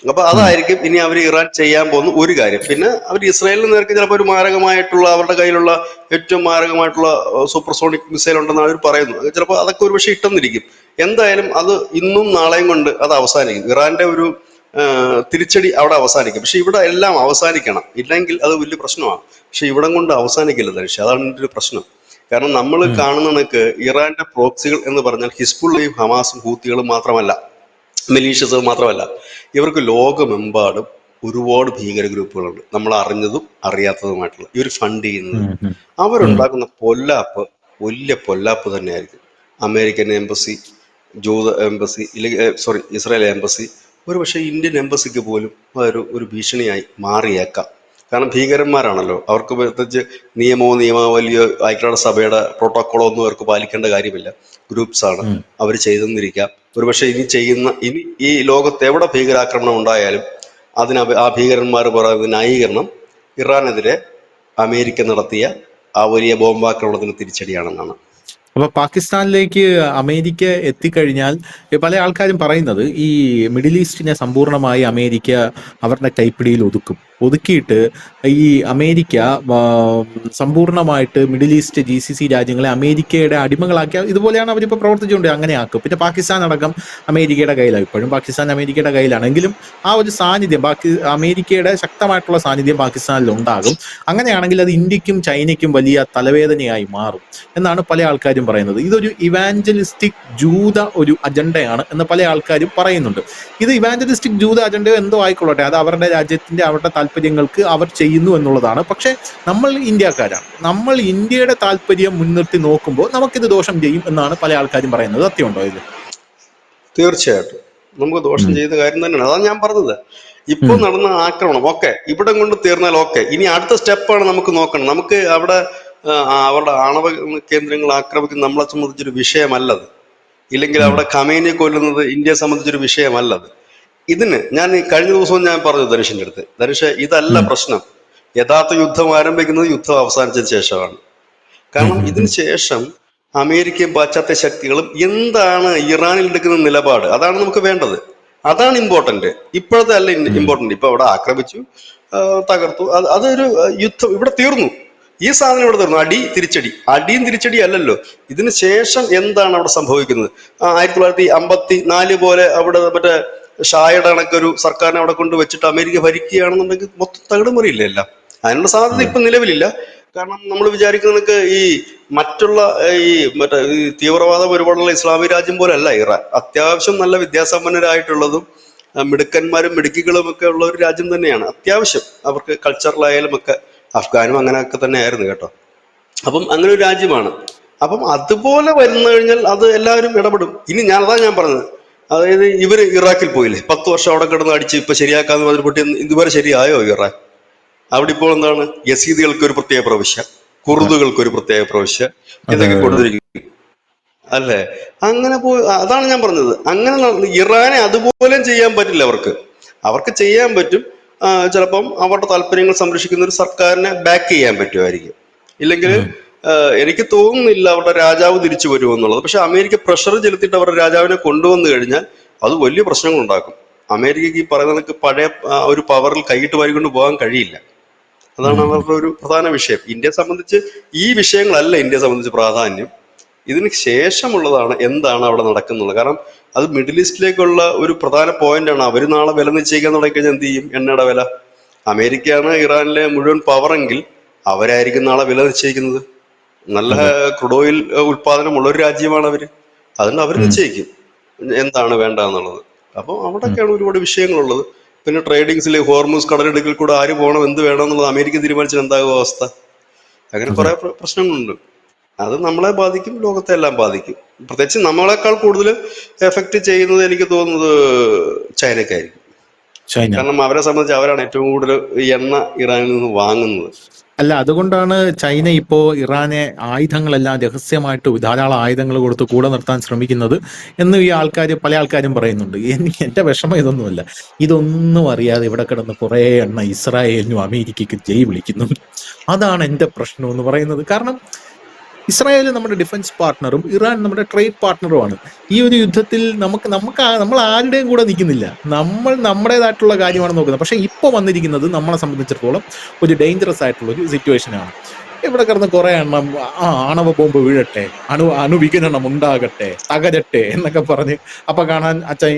അപ്പൊ ഉം. അതായിരിക്കും ഇനി അവർ ഇറാൻ ചെയ്യാൻ പോകുന്ന ഒരു കാര്യം. പിന്നെ അവർ ഇസ്രായേലിന് നേർക്ക് ചിലപ്പോൾ ഒരു മാരകമായിട്ടുള്ള, അവരുടെ കയ്യിലുള്ള ഏറ്റവും മാരകമായിട്ടുള്ള സൂപ്പർസോണിക് മിസൈൽ ഉണ്ടെന്ന് അവർ പറയുന്നു. അത് ചിലപ്പോൾ അതൊക്കെ ഒരു പക്ഷേ ഇട്ടെന്നിരിക്കും. എന്തായാലും അത് ഇന്നും നാളെയും കൊണ്ട് അത് അവസാനിക്കും. ഇറാന്റെ ഒരു തിരിച്ചടി അവിടെ അവസാനിക്കും. പക്ഷെ ഇവിടെ എല്ലാം അവസാനിക്കണം, ഇല്ലെങ്കിൽ അത് വലിയ പ്രശ്നമാണ്. പക്ഷെ ഇവിടം കൊണ്ട് അവസാനിക്കില്ല ധനുഷ്. അതാണ് എൻ്റെ ഒരു പ്രശ്നം. കാരണം നമ്മൾ ഉം. കാണുന്ന കണക്ക് ഇറാന്റെ പ്രോക്സികൾ എന്ന് പറഞ്ഞാൽ ഹിസ്ബുള്ളയും ഹമാസും ഹൂത്തികളും മാത്രമല്ല, മിലീഷ്യസ് മാത്രമല്ല, ഇവർക്ക് ലോകമെമ്പാടും ഒരുപാട് ഭീകര ഗ്രൂപ്പുകളുണ്ട്, നമ്മൾ അറിഞ്ഞതും അറിയാത്തതുമായിട്ടുള്ള. ഇവർ ഫണ്ട് ചെയ്യുന്നത്, ഉം. ഉം. ഉം. അവരുണ്ടാക്കുന്ന പൊല്ലാപ്പ് വലിയ പൊല്ലാപ്പ് തന്നെയായിരിക്കും. അമേരിക്കൻ എംബസി, ജൂത എംബസി, ഇല്ലെങ്കിൽ ഇസ്രായേൽ എംബസി, ഒരു പക്ഷേ ഇന്ത്യൻ എംബസിക്ക് പോലും ഒരു ഭീഷണിയായി മാറിയേക്കാം. കാരണം ഭീകരന്മാരാണല്ലോ. അവർക്ക് പ്രത്യേകിച്ച് നിയമാവലിയോ ഐക്യരാഷ്ട്രസഭയുടെ പ്രോട്ടോക്കോളോ ഒന്നും അവർക്ക് പാലിക്കേണ്ട കാര്യമില്ല. ഗ്രൂപ്പ്സ് ആണ്. ഉം. അവർ ചെയ്തെന്നിരിക്കാം. ഒരുപക്ഷെ ഇനി ഈ ലോകത്ത് എവിടെ ഭീകരാക്രമണം ഉണ്ടായാലും ആ ഭീകരന്മാർ പറയുന്ന ന്യായീകരണം ഇറാനെതിരെ അമേരിക്ക നടത്തിയ ആ വലിയ ബോംബാക്രമണത്തിന് തിരിച്ചടിയാണെന്നാണ്. അപ്പൊ പാകിസ്ഥാനിലേക്ക് അമേരിക്ക എത്തിക്കഴിഞ്ഞാൽ പല ആൾക്കാരും പറയുന്നത് ഈ മിഡിൽ ഈസ്റ്റിനെ സമ്പൂർണ്ണമായി അമേരിക്ക അവരുടെ കൈപ്പിടിയിൽ ഒതുക്കും. ഒതുക്കിയിട്ട് ഈ അമേരിക്ക ആ, സമ്പൂർണ്ണമായിട്ട് മിഡിൽ ഈസ്റ്റ് GCC രാജ്യങ്ങളെ അമേരിക്കയുടെ അടിമകളാക്കിയ ഇതുപോലെയാണ് അവരിപ്പോൾ പ്രവർത്തിച്ചുകൊണ്ട് അങ്ങനെ ആക്കും. പിന്നെ പാകിസ്ഥാൻ അടക്കം അമേരിക്കയുടെ കയ്യിലാണ്. ഇപ്പോഴും പാകിസ്ഥാൻ അമേരിക്കയുടെ കയ്യിലാണെങ്കിലും ആ ഒരു സാന്നിധ്യം അമേരിക്കയുടെ ശക്തമായിട്ടുള്ള സാന്നിധ്യം പാകിസ്ഥാനിൽ ഉണ്ടാകും. അങ്ങനെയാണെങ്കിൽ അത് ഇന്ത്യക്കും ചൈനയ്ക്കും വലിയ തലവേദനയായി മാറും എന്നാണ് പല ആൾക്കാരും പറയുന്നത്. ഇതൊരു ഇവാഞ്ചലിസ്റ്റിക് ജൂത ഒരു അജണ്ടയാണ് എന്ന് പല ആൾക്കാരും പറയുന്നുണ്ട്. ഇത് ഇവാഞ്ചലിസ്റ്റിക് ജൂത അജണ്ടയോ എന്തോ ആയിക്കൊള്ളട്ടെ, അത് അവരുടെ രാജ്യത്തിന്റെ അവരുടെ താല്പര്യങ്ങൾക്ക് അവർ ചെയ്യുന്നു എന്നുള്ളതാണ്. പക്ഷെ നമ്മൾ ഇന്ത്യക്കാരാണ്, നമ്മൾ ഇന്ത്യയുടെ താല്പര്യം മുൻനിർത്തി നോക്കുമ്പോൾ നമുക്കിത് ദോഷം ചെയ്യും എന്നാണ് പല ആൾക്കാരും പറയുന്നത്. സത്യമുണ്ടോ ഇത്? തീർച്ചയായിട്ടും നമുക്ക് ദോഷം ചെയ്യുന്ന കാര്യം തന്നെയാണ്. അതാണ് ഞാൻ പറഞ്ഞത്. ഇപ്പോൾ നടന്ന ആക്രമണം ഓക്കെ ഇവിടം കൊണ്ട് തീർന്നാൽ ഓക്കെ, ഇനി അടുത്ത സ്റ്റെപ്പാണ് നമുക്ക് നോക്കണം. നമുക്ക് അവിടെ അവരുടെ ആണവ കേന്ദ്രങ്ങൾ ആക്രമിക്കുന്നത് നമ്മളെ സംബന്ധിച്ചൊരു വിഷയമല്ലത്. ഇല്ലെങ്കിൽ അവിടെ ഖമേനിയെ കൊല്ലുന്നത് ഇന്ത്യയെ സംബന്ധിച്ചൊരു വിഷയമല്ലത്. ഇതിന് ഞാൻ കഴിഞ്ഞ ദിവസവും ഞാൻ പറഞ്ഞു ധനുഷിന്റെ അടുത്ത്, ധനുഷ് ഇതല്ല പ്രശ്നം. യഥാർത്ഥ യുദ്ധം ആരംഭിക്കുന്നത് യുദ്ധം അവസാനിച്ചതിന് ശേഷമാണ്. കാരണം ഇതിന് ശേഷം അമേരിക്കയും പാശ്ചാത്യ ശക്തികളും എന്താണ് ഇറാനിൽ എടുക്കുന്ന നിലപാട്, അതാണ് നമുക്ക് വേണ്ടത്. അതാണ് ഇമ്പോർട്ടന്റ്. ഇപ്പോഴത്തെ അല്ല ഇമ്പോർട്ടന്റ്. ഇപ്പൊ അവിടെ ആക്രമിച്ചു, തകർത്തു, അതൊരു യുദ്ധം ഇവിടെ തീർന്നു. ഈ സാധനം ഇവിടെ തീർന്നു. അടി തിരിച്ചടി, അടിയും തിരിച്ചടി അല്ലല്ലോ. ഇതിന് ശേഷം എന്താണ് അവിടെ സംഭവിക്കുന്നത്? 1954 പോലെ അവിടെ മറ്റേ ഷായുടെ കണക്കൊരു സർക്കാരിനെ അവിടെ കൊണ്ട് വെച്ചിട്ട് അമേരിക്ക ഭരിക്കുകയാണെന്നുണ്ടെങ്കിൽ മൊത്തം തകിടം മറിയില്ല എല്ലാം. അതിനുള്ള സാധ്യത ഇപ്പൊ നിലവിലില്ല. കാരണം നമ്മൾ വിചാരിക്കുന്നതൊക്കെ ഈ മറ്റുള്ള ഈ തീവ്രവാദം ഒരുപാടുള്ള ഇസ്ലാമിക രാജ്യം പോലെ അല്ല ഇറാൻ. അത്യാവശ്യം നല്ല വിദ്യാസമ്പന്നരായിട്ടുള്ളതും മിടുക്കന്മാരും മിടുക്കികളും ഒക്കെ ഉള്ള ഒരു രാജ്യം തന്നെയാണ്. അത്യാവശ്യം അവർക്ക് കൾച്ചറലായാലും ഒക്കെ. അഫ്ഗാനും അങ്ങനെയൊക്കെ തന്നെ ആയിരുന്നു കേട്ടോ. അപ്പം അങ്ങനെ ഒരു രാജ്യമാണ്. അപ്പം അതുപോലെ വരുന്നു കഴിഞ്ഞാൽ അത് എല്ലാവരും ഇടപെടും. ഇനി അതാ ഞാൻ പറഞ്ഞത്, അതായത് ഇവര് ഇറാഖിൽ പോയില്ലേ, 10 വർഷം അവിടെ കിടന്ന് അടിച്ച് ഇപ്പൊ ശരിയാക്കാന്ന് പറഞ്ഞ പൊട്ടി ഇതുവരെ ശരിയായോ ഇറാഖ്? അവിടെ ഇപ്പോൾ എന്താണ്, യസീദികൾക്ക് ഒരു പ്രത്യേക പ്രവിശ്യ, കുർദുകൾക്ക് ഒരു പ്രത്യേക പ്രവിശ്യ, ഇതൊക്കെ കൊടുത്തിരിക്കും അല്ലേ? അങ്ങനെ അതാണ് ഞാൻ പറഞ്ഞത്. അങ്ങനെ ഇറാനെ അതുപോലെ ചെയ്യാൻ പറ്റില്ല അവർക്ക്. അവർക്ക് ചെയ്യാൻ പറ്റും ചിലപ്പം അവരുടെ താല്പര്യങ്ങൾ സംരക്ഷിക്കുന്ന ഒരു സർക്കാരിനെ ബാക്ക് ചെയ്യാൻ പറ്റുമായിരിക്കും. ഇല്ലെങ്കിൽ എനിക്ക് തോന്നുന്നില്ല അവരുടെ രാജാവ് തിരിച്ചു വരുമെന്നുള്ളത്. പക്ഷെ അമേരിക്ക പ്രഷർ ചെലുത്തിയിട്ട് അവരുടെ രാജാവിനെ കൊണ്ടുവന്നു കഴിഞ്ഞാൽ അത് വലിയ പ്രശ്നങ്ങൾ ഉണ്ടാക്കും. അമേരിക്കക്ക് ഈ പറയുന്ന പഴയ ഒരു പവറിൽ കൈയിട്ട് വാരിക്കൊണ്ട് പോകാൻ കഴിയില്ല. അതാണ് അവരുടെ ഒരു പ്രധാന വിഷയം. ഇന്ത്യയെ സംബന്ധിച്ച് ഈ വിഷയങ്ങളല്ല ഇന്ത്യയെ സംബന്ധിച്ച് പ്രാധാന്യം. ഇതിന് ശേഷമുള്ളതാണ് എന്താണ് അവിടെ നടക്കുന്നുള്ളത്. കാരണം അത് മിഡിൽ ഈസ്റ്റിലേക്കുള്ള ഒരു പ്രധാന പോയിന്റാണ്. അവർ നാളെ വില നിശ്ചയിക്കാൻ തുടങ്ങിക്കഴിഞ്ഞാൽ എന്ത് ചെയ്യും? എണ്ണയുടെ വില. അമേരിക്കയാണ് ഇറാനിലെ മുഴുവൻ പവറെങ്കിൽ അവരായിരിക്കും നാളെ വില നിശ്ചയിക്കുന്നത്. നല്ല ക്രൂഡ് ഓയിൽ ഉൽപാദനമുള്ള ഒരു രാജ്യമാണ് അവര്. അതുകൊണ്ട് അവർ നിശ്ചയിക്കും എന്താണ് വേണ്ട എന്നുള്ളത്. അപ്പോൾ അവിടെയൊക്കെയാണ് ഒരുപാട് വിഷയങ്ങളുള്ളത്. പിന്നെ ട്രേഡിങ്സിൽ ഹോർമൂസ് കടലിടുക്കിൽ കൂടെ ആര് പോകണം, എന്ത് വേണം എന്നുള്ളത് അമേരിക്ക തീരുമാനിച്ചാൽ എന്താകും അവസ്ഥ? അങ്ങനെ കുറെ പ്രശ്നങ്ങളുണ്ട്. അത് നമ്മളെ ബാധിക്കും, ലോകത്തെ എല്ലാം ബാധിക്കും. പ്രത്യേകിച്ച് നമ്മളെക്കാൾ കൂടുതൽ എഫക്ട് ചെയ്യുന്നത് എനിക്ക് തോന്നുന്നത് ചൈനക്കായിരിക്കും. കാരണം അവരെ സംബന്ധിച്ച് അവരാണ് ഏറ്റവും കൂടുതൽ എണ്ണ ഇറാനിൽ നിന്ന് വാങ്ങുന്നത്. അല്ല, അതുകൊണ്ടാണ് ചൈന ഇപ്പോ ഇറാനെ ആയുധങ്ങളെല്ലാം രഹസ്യമായിട്ട് ധാരാളം ആയുധങ്ങൾ കൊടുത്ത് കൂടെ നിർത്താൻ ശ്രമിക്കുന്നത് എന്ന് പല ആൾക്കാരും പറയുന്നുണ്ട്. എന്റെ വിഷമം ഇതൊന്നുമല്ല. ഇതൊന്നും അറിയാതെ ഇവിടെ കിടന്ന് കുറെ എണ്ണ ഇസ്രായേലിനും അമേരിക്കയ്ക്കും ജയ് വിളിക്കുന്നുണ്ട്. അതാണ് എന്റെ പ്രശ്നം എന്ന് പറയുന്നത്. കാരണം ഇസ്രായേൽ നമ്മുടെ ഡിഫൻസ് പാർട്ട്ണറും ഇറാൻ നമ്മുടെ ട്രേഡ് പാർട്ട്ണറുമാണ്. ഈ ഒരു യുദ്ധത്തിൽ നമ്മൾ ആരുടെയും കൂടെ നിൽക്കുന്നില്ല. നമ്മൾ നമ്മുടേതായിട്ടുള്ള കാര്യമാണ് നോക്കുന്നത്. പക്ഷെ ഇപ്പോൾ വന്നിരിക്കുന്നത് നമ്മളെ സംബന്ധിച്ചിടത്തോളം ഒരു ഡേഞ്ചറസ് ആയിട്ടുള്ള ഒരു സിറ്റുവേഷനാണ്. ഇവിടെ കിടന്ന് കുറെ എണ്ണം ആണവ ബോംബ് വീഴട്ടെ, അണുവികരണം ഉണ്ടാകട്ടെ, തകരട്ടെ എന്നൊക്കെ പറഞ്ഞ് അപ്പൊ കാണാൻ അച്ഛൻ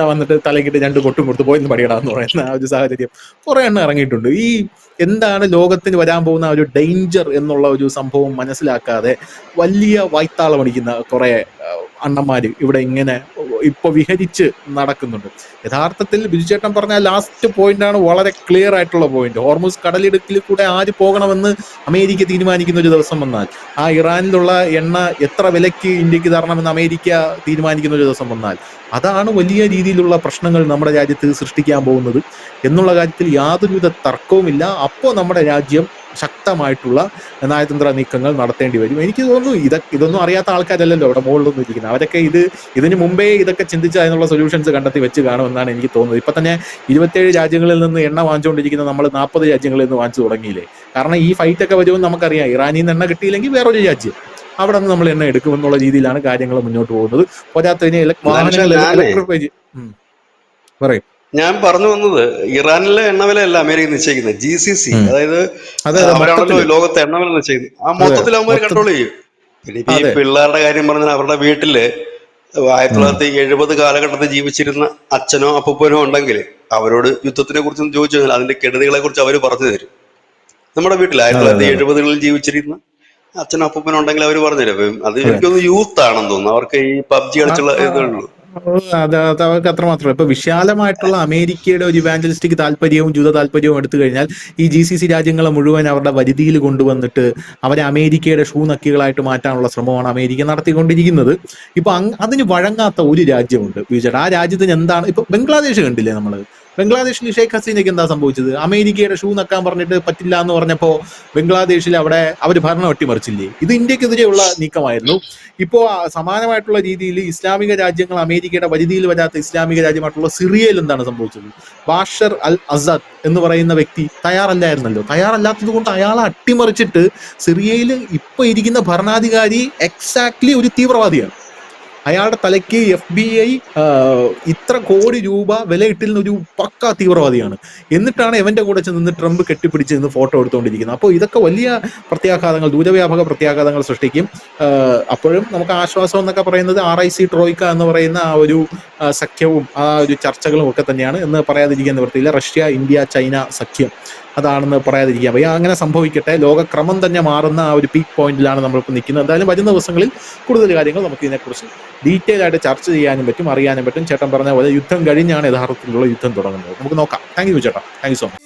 വന്നിട്ട് തലക്കിട്ട് 2 കൊട്ടും കൊടുത്ത് പോയിന്ന് പടിയടാന്ന് പറയുന്ന ആ ഒരു സാഹചര്യം കുറെ എണ്ണം ഇറങ്ങിയിട്ടുണ്ട്. ഈ എന്താണ് ലോകത്തിന് വരാൻ പോകുന്ന ഒരു ഡേഞ്ചർ എന്നുള്ള ഒരു സംഭവം മനസ്സിലാക്കാതെ വലിയ വായ്ത്താളം അടിക്കുന്ന കുറെ അണ്ണന്മാര് ഇവിടെ ഇങ്ങനെ ഇപ്പൊ വിഹരിച്ച് നടക്കുന്നുണ്ട്. യഥാർത്ഥത്തിൽ ബിജുചേട്ടൻ പറഞ്ഞ ലാസ്റ്റ് പോയിന്റ് ആണ് വളരെ ക്ലിയർ ആയിട്ടുള്ള പോയിന്റ്. ഹോർമൂസ് കടലിടുക്കിൽ കൂടെ ആര് പോകണമെന്ന് അമേരിക്ക തീരുമാനിക്കുന്ന ഒരു ദിവസം വന്നാൽ, ആ ഇറാനിലുള്ള എണ്ണ എത്ര വിലയ്ക്ക് ഇന്ത്യക്ക് തരണമെന്ന് അമേരിക്ക തീരുമാനിക്കുന്ന ഒരു ദിവസം വന്നാൽ, അതാണ് വലിയ രീതിയിലുള്ള പ്രശ്നങ്ങൾ നമ്മുടെ രാജ്യത്ത് സൃഷ്ടിക്കാൻ പോകുന്നത് എന്നുള്ള കാര്യത്തിൽ യാതൊരുവിധ തർക്കവുമില്ല. അപ്പോൾ നമ്മുടെ രാജ്യം ശക്തമായിട്ടുള്ള നയതന്ത്ര നീക്കങ്ങൾ നടത്തേണ്ടി വരും. എനിക്ക് തോന്നുന്നു ഇതൊന്നും അറിയാത്ത ആൾക്കാരല്ലല്ലോ അവിടെ മുകളിലൊന്നും ഇരിക്കുന്നത്. അവരൊക്കെ ഇതിന് മുമ്പേ ഇതൊക്കെ ചിന്തിച്ച് അതിനുള്ള സൊല്യൂഷൻസ് കണ്ടെത്തി വെച്ച് കാണുമെന്നാണ് എനിക്ക് തോന്നുന്നത്. ഇപ്പൊ തന്നെ 27 രാജ്യങ്ങളിൽ നിന്ന് എണ്ണ വാങ്ങിച്ചുകൊണ്ടിരിക്കുന്ന നമ്മൾ 40 രാജ്യങ്ങളിൽ നിന്ന് വാങ്ങിച്ചു തുടങ്ങിയില്ലേ. കാരണം ഈ ഫൈറ്റ് ഒക്കെ വരുമെന്ന് നമുക്കറിയാം. ഇറാനിൽ നിന്ന് എണ്ണ കിട്ടിയില്ലെങ്കിൽ വേറൊരു രാജ്യം അവിടെ നിന്ന് നമ്മൾ എണ്ണ എടുക്കുമെന്നുള്ള രീതിയിലാണ് കാര്യങ്ങൾ മുന്നോട്ട് പോകുന്നത്. പോരാത്തതിന് വാഹനങ്ങൾ ഇലക്ട്രിഫൈ പറയും. ഞാൻ പറഞ്ഞു വന്നത് ഇറാനിലെ എണ്ണവിലയല്ല അമേരിക്ക നിശ്ചയിക്കുന്നത്, GCC, ഉം. അതായത് അതെ അതെ, അവരാണല്ലോ മൊത്തത്തില്. ലോകത്തെ എണ്ണവില നിശ്ചയിക്കുന്നത്. ആ അതെ, മൊത്തത്തിൽ അവന്മാർ കൺട്രോൾ മൊത്തത്തിൽ. ചെയ്യും. പിന്നെ ഇപ്പൊ ഈ അതെ. പിള്ളേരുടെ കാര്യം പറഞ്ഞാൽ അവരുടെ വീട്ടില് ഉം. 1970 കാലഘട്ടത്തിൽ ജീവിച്ചിരുന്ന അച്ഛനോ അപ്പൂപ്പനോ ഉണ്ടെങ്കിൽ അവരോട് യുദ്ധത്തിനെ കുറിച്ചൊന്നും ചോദിച്ചു കഴിഞ്ഞാൽ അതിന്റെ കെടുതികളെ കുറിച്ച് അവർ പറഞ്ഞു തരും. നമ്മുടെ വീട്ടിൽ അതെ അതെ അതെ 1970-കളിൽ ജീവിച്ചിരുന്ന അച്ഛനും അപ്പൂപ്പനും ഉണ്ടെങ്കിൽ അവർ പറഞ്ഞു തരും. അപ്പം അത് അതെ. എനിക്കൊന്ന് യൂത്ത് ആണെന്ന് തോന്നുന്നു, അവർക്ക് ഈ PUBG ആ, കളിച്ചുള്ള ആ, ഇതേ ഉള്ളൂ. അത് അവർക്ക് അത്രമാത്രം. ഇപ്പൊ വിശാലമായിട്ടുള്ള അമേരിക്കയുടെ ഒരു ഇവാഞ്ചലിസ്റ്റിക് താല്പര്യവും ജൂത താല്പര്യവും എടുത്തു കഴിഞ്ഞാൽ ഈ GCC രാജ്യങ്ങളെ മുഴുവൻ അവരുടെ വരുതിയിൽ കൊണ്ടുവന്നിട്ട് അവരെ അമേരിക്കയുടെ ഷൂ നക്കികളായിട്ട് മാറ്റാനുള്ള ശ്രമമാണ് അമേരിക്ക നടത്തിക്കൊണ്ടിരിക്കുന്നത്. ഇപ്പൊ അതിന് വഴങ്ങാത്ത ഒരു രാജ്യമുണ്ട് ബിജേട്ട്. ആ രാജ്യത്തിന് എന്താണ്, ഇപ്പൊ ബംഗ്ലാദേശ് കണ്ടില്ലേ നമ്മള്? ബംഗ്ലാദേശിൽ ഷെയ്ഖ് ഹസീനയ്ക്ക് എന്താ സംഭവിച്ചത്? അമേരിക്കയുടെ ഷൂ നക്കാൻ പറഞ്ഞിട്ട് പറ്റില്ല എന്ന് പറഞ്ഞപ്പോ ബംഗ്ലാദേശിൽ അവിടെ അവർ ഭരണം അട്ടിമറിച്ചില്ലേ? ഇത് ഇന്ത്യക്കെതിരെയുള്ള നീക്കമായിരുന്നു. ഇപ്പോ സമാനമായിട്ടുള്ള രീതിയിൽ ഇസ്ലാമിക രാജ്യങ്ങൾ, അമേരിക്കയുടെ പരിധിയിൽ വരാത്ത ഇസ്ലാമിക രാജ്യമായിട്ടുള്ള സിറിയയിൽ എന്താണ് സംഭവിച്ചത്? ബാഷർ അൽ അസദ് എന്ന് പറയുന്ന വ്യക്തി തയ്യാറല്ലായിരുന്നല്ലോ. തയ്യാറല്ലാത്തത് കൊണ്ട് അയാളെ അട്ടിമറിച്ചിട്ട് സിറിയയിൽ ഇപ്പൊ ഇരിക്കുന്ന ഭരണാധികാരി എക്സാക്ട്ലി ഒരു തീവ്രവാദിയാണ്. അയാളുടെ തലയ്ക്ക് FBI ഇത്ര കോടി രൂപ വിലയിട്ടിരുന്ന ഒരു പക്ക തീവ്രവാദിയാണ്. എന്നിട്ടാണ് എവന്റെ കൂടെ ചെന്ന് ട്രംപ് കെട്ടിപ്പിടിച്ച് നിന്ന് ഫോട്ടോ എടുത്തുകൊണ്ടിരിക്കുന്നത്. അപ്പോൾ ഇതൊക്കെ വലിയ പ്രത്യാഘാതങ്ങൾ, ദൂരവ്യാപക പ്രത്യാഘാതങ്ങൾ സൃഷ്ടിക്കും. അപ്പോഴും നമുക്ക് ആശ്വാസം എന്നൊക്കെ പറയുന്നത് RIC ട്രോയ്ക്ക എന്ന് പറയുന്ന ആ ഒരു സഖ്യവും ആ ഒരു ചർച്ചകളും ഒക്കെ തന്നെയാണ് എന്ന് പറയാതിരിക്കാൻ നിവൃത്തിയില്ല. റഷ്യ, ഇന്ത്യ, ചൈന സഖ്യം അതാണെന്ന് പറയാതിരിക്കാൻ വയ്യ. അങ്ങനെ സംഭവിക്കട്ടെ. ലോകക്രമം തന്നെ മാറുന്ന ആ ഒരു പീക്ക് പോയിന്റിലാണ് നമ്മളിപ്പോൾ നിൽക്കുന്നത്. എന്തായാലും വരുന്ന ദിവസങ്ങളിൽ കൂടുതൽ കാര്യങ്ങൾ നമുക്ക് ഇതിനെക്കുറിച്ച് ഡീറ്റെയിൽ ആയിട്ട് ചർച്ച ചെയ്യാനും പറ്റും, അറിയാനും പറ്റും. ചേട്ടൻ പറഞ്ഞ പോലെ യുദ്ധം കഴിഞ്ഞാണ് യഥാർത്ഥത്തിലുള്ള യുദ്ധം തുടങ്ങുന്നത്. നമുക്ക് നോക്കാം. താങ്ക് യു ചേട്ടാ, താങ്ക് യു സോ മച്ച്.